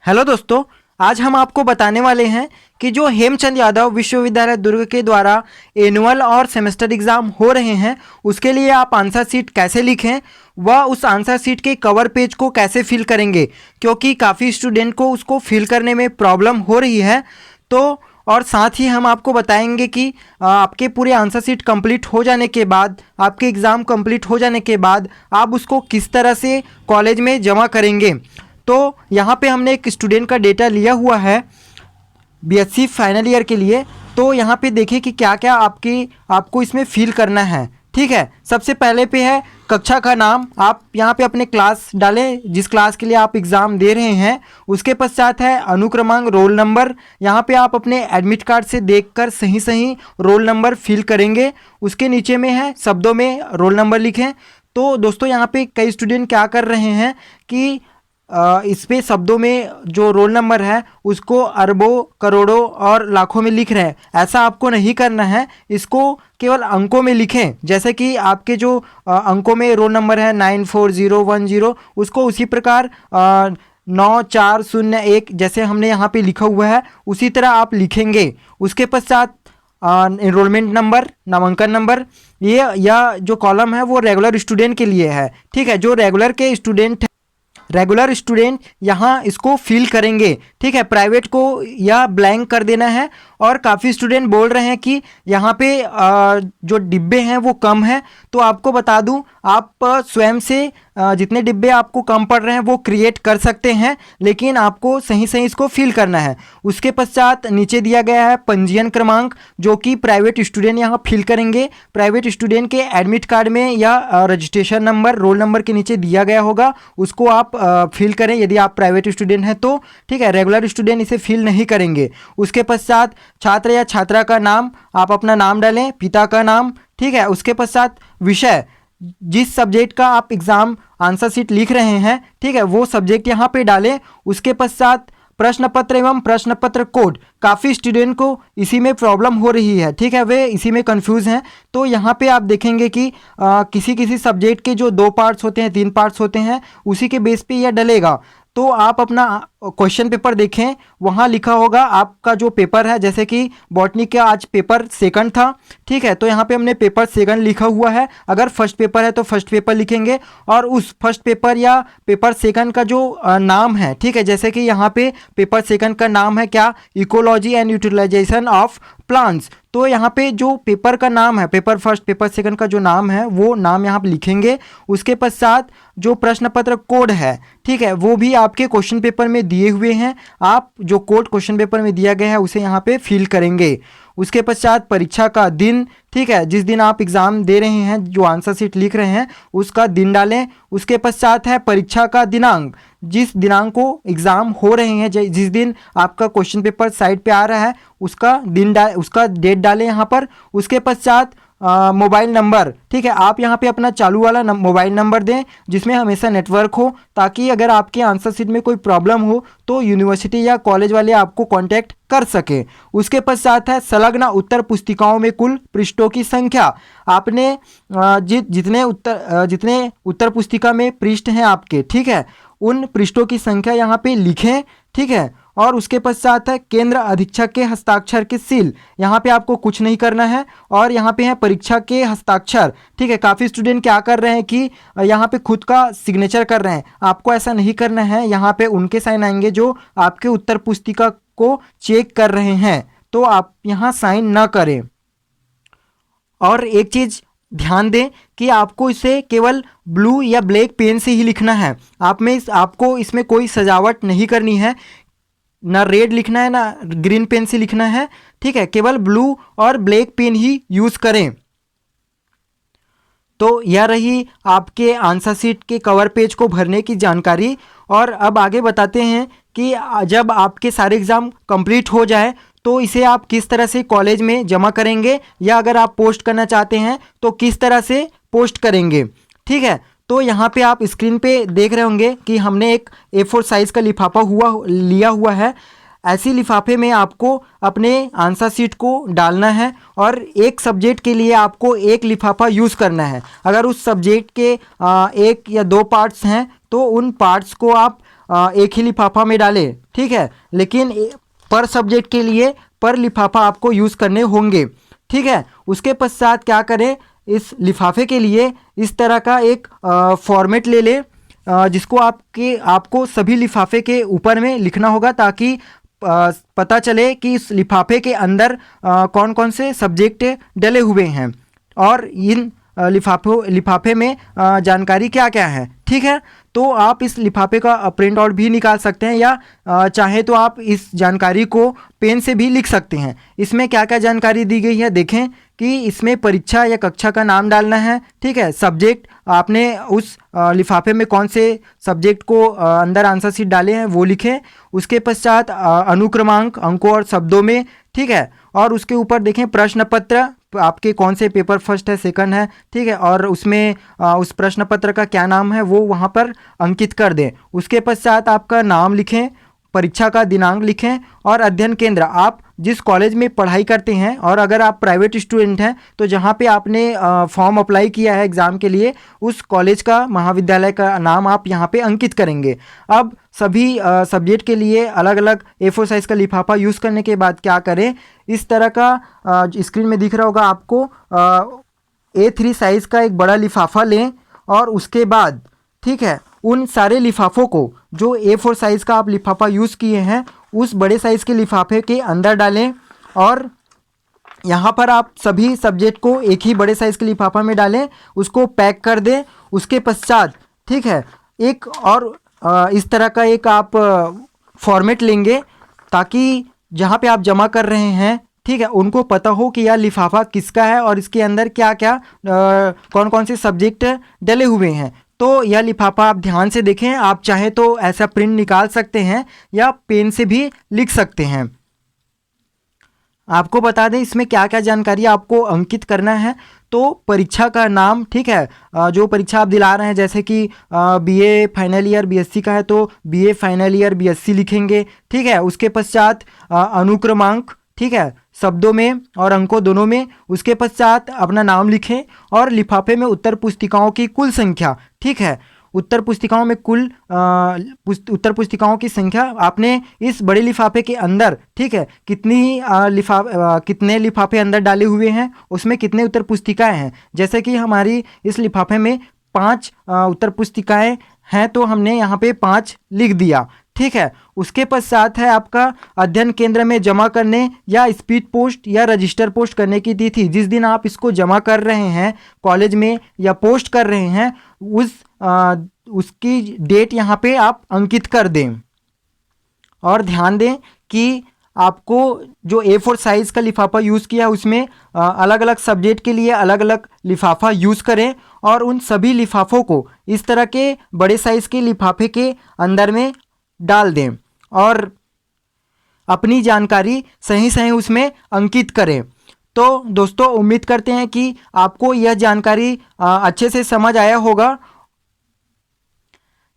Hello दोस्तों, आज हम आपको बताने वाले हैं कि जो हेमचंद यादव विश्वविद्यालय दुर्ग के द्वारा एनुअल और सेमेस्टर एग्ज़ाम हो रहे हैं उसके लिए आप आंसर शीट कैसे लिखें व उस आंसर शीट के कवर पेज को कैसे फिल करेंगे, क्योंकि काफ़ी स्टूडेंट को उसको फिल करने में प्रॉब्लम हो रही है। तो और साथ ही हम आपको बताएंगे कि आपके पूरे आंसर शीट कंप्लीट हो जाने के बाद, आपके एग्ज़ाम कंप्लीट हो जाने के बाद आप उसको किस तरह से कॉलेज में जमा करेंगे। तो यहाँ पे हमने एक स्टूडेंट का डेटा लिया हुआ है बीएससी फाइनल ईयर के लिए। तो यहाँ पे देखिए कि क्या क्या आपको इसमें फिल करना है। ठीक है, सबसे पहले पे है कक्षा का नाम। आप यहाँ पे अपने क्लास डालें जिस क्लास के लिए आप एग्ज़ाम दे रहे हैं। उसके पश्चात है अनुक्रमांक, रोल नंबर। यहाँ पे आप अपने एडमिट कार्ड से देखकर सही सही रोल नंबर फिल करेंगे। उसके नीचे में है शब्दों में रोल नंबर लिखें। तो दोस्तों यहाँ पे कई स्टूडेंट क्या कर रहे हैं कि इस पे शब्दों में जो रोल नंबर है उसको अरबों, करोड़ों और लाखों में लिख रहे हैं। ऐसा आपको नहीं करना है, इसको केवल अंकों में लिखें। जैसे कि आपके जो अंकों में रोल नंबर है 94010, उसको उसी प्रकार 9401 जैसे हमने यहाँ पे लिखा हुआ है उसी तरह आप लिखेंगे। उसके पश्चात एनरोलमेंट नंबर, नामांकन नंबर। ये या जो कॉलम है वो रेगुलर स्टूडेंट के लिए है। ठीक है, जो रेगुलर स्टूडेंट यहाँ इसको फिल करेंगे। ठीक है, प्राइवेट को या ब्लैंक कर देना है। और काफ़ी स्टूडेंट बोल रहे हैं कि यहाँ पे जो डिब्बे हैं वो कम है। तो आपको बता दूँ, आप स्वयं से जितने डिब्बे आपको कम पड़ रहे हैं वो क्रिएट कर सकते हैं, लेकिन आपको सही सही इसको फिल करना है। उसके पश्चात नीचे दिया गया है पंजीयन क्रमांक, जो कि प्राइवेट स्टूडेंट यहाँ फिल करेंगे। प्राइवेट स्टूडेंट के एडमिट कार्ड में या रजिस्ट्रेशन नंबर, रोल नंबर के नीचे दिया गया होगा, उसको आप फिल करें यदि आप प्राइवेट स्टूडेंट हैं तो। ठीक है, रेगुलर स्टूडेंट इसे फिल नहीं करेंगे। उसके पश्चात छात्र या छात्रा का नाम, आप अपना नाम डालें, पिता का नाम। ठीक है, उसके पश्चात विषय, जिस सब्जेक्ट का आप एग्ज़ाम आंसर शीट लिख रहे हैं, ठीक है, वो सब्जेक्ट यहाँ पे डालें। उसके पश्चात प्रश्न पत्र एवं प्रश्न पत्र कोड। काफ़ी स्टूडेंट को इसी में प्रॉब्लम हो रही है। ठीक है, वे इसी में कंफ्यूज हैं। तो यहाँ पे आप देखेंगे कि किसी किसी सब्जेक्ट के जो 2 पार्ट्स होते हैं, 3 पार्ट्स होते हैं, उसी के बेस पे यह डलेगा। तो आप अपना क्वेश्चन पेपर देखें, वहाँ लिखा होगा आपका जो पेपर है। जैसे कि बॉटनी का आज पेपर सेकंड था। ठीक है, तो यहाँ पे हमने पेपर सेकंड लिखा हुआ है। अगर फर्स्ट पेपर है तो फर्स्ट पेपर लिखेंगे और उस फर्स्ट पेपर या पेपर सेकंड का जो नाम है, ठीक है, जैसे कि यहाँ पे पेपर सेकंड का नाम है क्या, ecology and utilisation of plants. तो यहाँ पे जो पेपर का नाम है, पेपर फर्स्ट पेपर सेकंड का जो नाम है वो नाम यहाँ पे लिखेंगे। उसके पश्चात जो प्रश्न पत्र कोड है, ठीक है, वो भी आपके क्वेश्चन पेपर में दिए हुए हैं। आप जो कोड क्वेश्चन पेपर में दिया गया है उसे यहाँ पे फिल करेंगे। उसके पश्चात परीक्षा का दिन, ठीक है, जिस दिन आप एग्ज़ाम दे रहे हैं, जो आंसर शीट लिख रहे हैं उसका दिन डालें। उसके पश्चात है परीक्षा का दिनांक, जिस दिनांक को एग्ज़ाम हो रहे हैं, जिस दिन आपका क्वेश्चन पेपर साइड पे आ रहा है उसका उसका डेट डालें यहाँ पर। उसके पश्चात मोबाइल नंबर, ठीक है, आप यहाँ पे अपना चालू वाला मोबाइल नंबर दें जिसमें हमेशा नेटवर्क हो, ताकि अगर आपके आंसर शीट में कोई प्रॉब्लम हो तो यूनिवर्सिटी या कॉलेज वाले आपको कांटेक्ट कर सकें। उसके पश्चात है संलग्न उत्तर पुस्तिकाओं में कुल पृष्ठों की संख्या। आपने जितने उत्तर पुस्तिका में पृष्ठ हैं आपके, ठीक है, उन पृष्ठों की संख्या यहाँ पे लिखें। ठीक है, और उसके पश्चात है केंद्र अधीक्षक के हस्ताक्षर के सील। यहाँ पे आपको कुछ नहीं करना है। और यहाँ पे है परीक्षा के हस्ताक्षर। ठीक है, काफ़ी स्टूडेंट क्या कर रहे हैं कि यहाँ पे खुद का सिग्नेचर कर रहे हैं, आपको ऐसा नहीं करना है। यहाँ पे उनके साइन आएंगे जो आपके उत्तर पुस्तिका को चेक कर रहे हैं, तो आप यहाँ साइन ना करें। और एक चीज़ ध्यान दें कि आपको इसे केवल ब्लू या ब्लैक पेन से ही लिखना है। आपको इसमें कोई सजावट नहीं करनी है, ना रेड लिखना है ना ग्रीन पेन से लिखना है। ठीक है, केवल ब्लू और ब्लैक पेन ही यूज़ करें। तो यह रही आपके आंसर शीट के कवर पेज को भरने की जानकारी। और अब आगे बताते हैं कि जब आपके सारे एग्ज़ाम कंप्लीट हो जाए तो इसे आप किस तरह से कॉलेज में जमा करेंगे, या अगर आप पोस्ट करना चाहते हैं तो किस तरह से पोस्ट करेंगे। ठीक है, तो यहाँ पे आप स्क्रीन पे देख रहे होंगे कि हमने एक A4 साइज़ का लिफाफा लिया हुआ है। ऐसी लिफाफे में आपको अपने आंसर शीट को डालना है और एक सब्जेक्ट के लिए आपको एक लिफाफा यूज़ करना है। अगर उस सब्जेक्ट के 1 या 2 पार्ट्स हैं तो उन पार्ट्स को आप एक ही लिफाफा में डालें, ठीक है, लेकिन पर सब्जेक्ट के लिए पर लिफाफा आपको यूज़ करने होंगे, ठीक है। उसके पश्चात क्या करें, इस लिफाफे के लिए इस तरह का एक फॉर्मेट ले लें, जिसको आपको सभी लिफाफे के ऊपर में लिखना होगा, ताकि पता चले कि इस लिफाफे के अंदर कौन कौन से सब्जेक्ट डले हुए हैं और इन लिफाफे में जानकारी क्या क्या है, ठीक है। तो आप इस लिफाफे का प्रिंट आउट भी निकाल सकते हैं, या चाहे तो आप इस जानकारी को पेन से भी लिख सकते हैं। इसमें क्या क्या जानकारी दी गई है देखें कि इसमें परीक्षा या कक्षा का नाम डालना है, ठीक है। सब्जेक्ट आपने उस लिफाफे में कौन से सब्जेक्ट को अंदर आंसर शीट डाले हैं वो लिखें। उसके पश्चात अनुक्रमांक अंकों और शब्दों में, ठीक है। और उसके ऊपर देखें प्रश्न पत्र, आपके कौन से पेपर फर्स्ट है सेकंड है, ठीक है, और उसमें उस प्रश्न पत्र का क्या नाम है वो वहाँ पर अंकित कर दें। उसके पश्चात आपका नाम लिखें, परीक्षा का दिनांक लिखें और अध्ययन केंद्र, आप जिस कॉलेज में पढ़ाई करते हैं, और अगर आप प्राइवेट स्टूडेंट हैं तो जहाँ पे आपने फॉर्म अप्लाई किया है एग्ज़ाम के लिए, उस कॉलेज का महाविद्यालय का नाम आप यहाँ पे अंकित करेंगे। अब सभी सब्जेक्ट के लिए अलग अलग A4 साइज़ का लिफाफा यूज़ करने के बाद क्या करें, इस तरह का स्क्रीन में दिख रहा होगा आपको A3 साइज़ का एक बड़ा लिफाफा लें, और उसके बाद, ठीक है, उन सारे लिफाफों को जो A4 साइज़ का आप लिफाफा यूज़ किए हैं उस बड़े साइज़ के लिफाफे के अंदर डालें, और यहाँ पर आप सभी सब्जेक्ट को एक ही बड़े साइज़ के लिफाफा में डालें, उसको पैक कर दें। उसके पश्चात, ठीक है, एक और इस तरह का एक आप फॉर्मेट लेंगे, ताकि जहाँ पे आप जमा कर रहे हैं, ठीक है, उनको पता हो कि यह लिफाफा किसका है और इसके अंदर क्या क्या कौन कौन से सब्जेक्ट डले हुए हैं। तो यह लिफाफा आप ध्यान से देखें, आप चाहें तो ऐसा प्रिंट निकाल सकते हैं या पेन से भी लिख सकते हैं। आपको बता दें इसमें क्या क्या जानकारी आपको अंकित करना है। तो परीक्षा का नाम, ठीक है, जो परीक्षा आप दिला रहे हैं, जैसे कि BA फाइनल ईयर BSc का है तो BA फाइनल ईयर BSc लिखेंगे, ठीक है। उसके पश्चात अनुक्रमांक, ठीक है, शब्दों में और अंकों दोनों में। उसके पश्चात अपना नाम लिखें और लिफाफे में उत्तर पुस्तिकाओं की कुल संख्या, ठीक है, उत्तर पुस्तिकाओं में कुल उत्तर पुस्तिकाओं की संख्या आपने इस बड़े लिफाफे के अंदर, ठीक है, कितने लिफाफे अंदर डाले हुए हैं, उसमें कितने उत्तर पुस्तिकाएं हैं। जैसे कि हमारी इस लिफाफे में 5 उत्तर पुस्तिकाएं हैं तो हमने यहाँ पे 5 लिख दिया, ठीक है। उसके पश्चात है आपका अध्ययन केंद्र में जमा करने या स्पीड पोस्ट या रजिस्टर पोस्ट करने की तिथि। जिस दिन आप इसको जमा कर रहे हैं कॉलेज में या पोस्ट कर रहे हैं, उसकी डेट यहाँ पे आप अंकित कर दें। और ध्यान दें कि आपको जो A4 साइज़ का लिफाफा यूज़ किया है उसमें अलग अलग सब्जेक्ट के लिए अलग अलग लिफाफा यूज़ करें, और उन सभी लिफाफों को इस तरह के बड़े साइज़ के लिफाफे के अंदर में डाल दें और अपनी जानकारी सही सही उसमें अंकित करें। तो दोस्तों, उम्मीद करते हैं कि आपको यह जानकारी अच्छे से समझ आया होगा।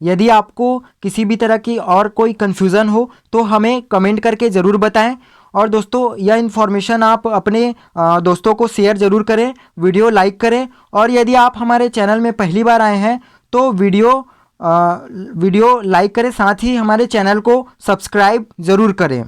यदि आपको किसी भी तरह की और कोई कन्फ्यूज़न हो तो हमें कमेंट करके ज़रूर बताएं। और दोस्तों, यह इन्फॉर्मेशन आप अपने दोस्तों को शेयर ज़रूर करें, वीडियो लाइक करें, और यदि आप हमारे चैनल में पहली बार आए हैं तो वीडियो लाइक करें, साथ ही हमारे चैनल को सब्सक्राइब ज़रूर करें।